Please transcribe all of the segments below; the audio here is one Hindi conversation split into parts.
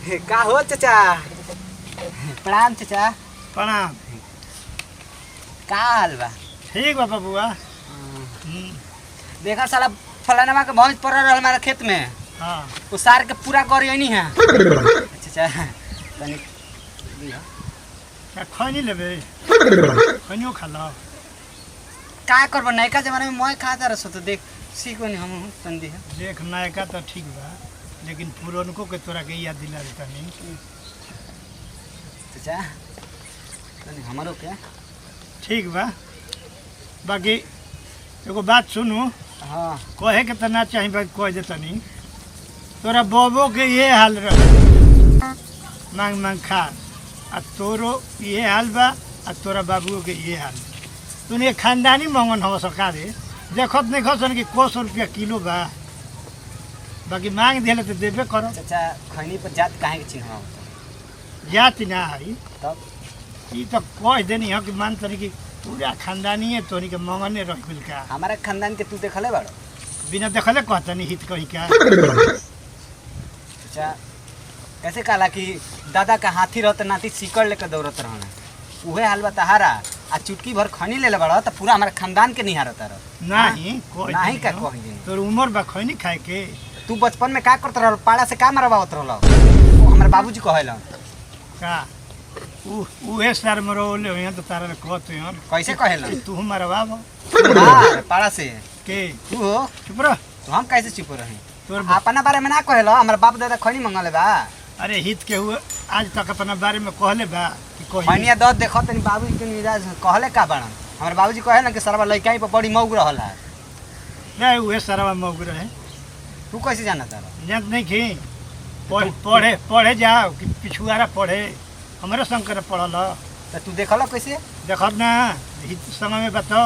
का हो चाचा? प्रणाम चाचा। प्रणाम। का हाल बा? ठीक बा बबुआ। देखा साला फलाना के भैंस पड़ रहा हमारा खेत में। हाँ उसार के पूरा गरियनी है। चाचा तनी क्या खैनी लेबे? खैनियो खा लो। का करब नयका जमाने में मैं खाता रह तो देख सीखो नहीं हम संदी है। देख नयका तो ठीक बा लेकिन पुरनको के तोरा के याद दिला देता नहीं। चाचा तनी हमारो के ठीक बा। बाकी एगो बात सुनू। हाँ कहे के तो ना चाही बाकी कह देता नहीं। तोरा बबो के ये हाल रह मांग मांग खा आ तोरो ये हाल बा आ तोरा बाबू के ये हाल। तूने खानदानी मंगन हो सरकारे देखत नहीं खसन कि को 100 रुपया किलो बा। बाकी मांग दिले तो देबे करो। चाचा खैनी पर जात काहे के चिन्ह जाति ना है तब ये तो कह देनी है कि मान तनी कि पूरा खानदानी है तोनी के मंगने रह गइल का। हमारे खानदान के तू देखले बाड़ो? बिना देखले कहतनी हित कही का। चाचा कैसे कहला कि दादा का हाथी रहते नाती सिकड़ लेकर दौड़त रहना उहे हाल बताहारा आ चुटकी भर खैनी ले बड़ा तो पूरा हमारे खानदान के निहारत रह। नहीं नहीं का कह दिन तोर उम्र बा खैनी खाए के। तू बचपन में का करत रहल? पाड़ा से का मरवावत रहल? हमारे बाबूजी कहलन का उहे सर मरोले हो तो तारा ने कहत हो कैसे कहलन? तू मरवाब हां पाड़ा से के तू हो चुप रह। तो हम कैसे चुप रही? तोर अपना बारे में ना कहल? हमारे बाप दादा खैनी मंगले बा। अरे हित के हुए आज तक अपना बारे में कहले बा कि कही खैनिया दद देखो तनी बाबूजी के मिजाज कहले का बाड़न? हमारे बाबूजी कहे ना कि सरवा लइकाई पर बड़ी मौग रहला। नहीं उहे सरवा मौग रहे। तू कैसे जाना तारा? जानत नहीं कि पढ़े पढ़े जाओ कि पिछुआरा पढ़े हमारे संग करे पढ़ल तो तू देखल कैसे? देखत ना हित समय में बता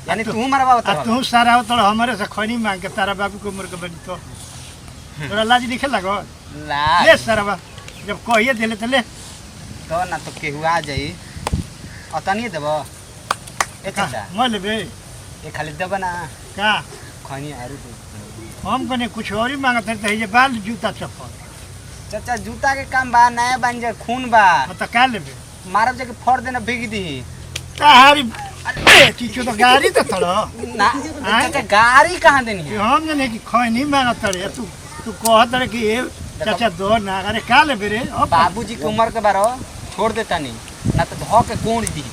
यानी तू मरवावत आ रहल? तू सारा हो तो हमारे से खैनी मांग के तारा बाबू के उम्र के बनी तो तोरा लाज नहीं लगो? ला ले सरवा जब कहिए दिले तो ले तो ना तो केहू आ जाई अतनी देब ए चाचा मैं लेबे ये खाली देब ना का खैनी आरू दे। हम कने कुछ और ही मांगत है तो ये बाल जूता चप्पल चाचा जूता के काम बा नया बन जाए खून बा तो का लेबे? मारब जाके फोड़ देना भीग दी तारी चीचो तो गाड़ी तो थड़ो ना। चाचा गाड़ी कहाँ देनी कि है? हम जने कि खैनी मांगत रे तू कहत रे कि ये चाचा दो ना अरे का लेबे रे? बाबूजी के उम्र के बारो छोड़ देता नहीं ना तो धो के कोण दी।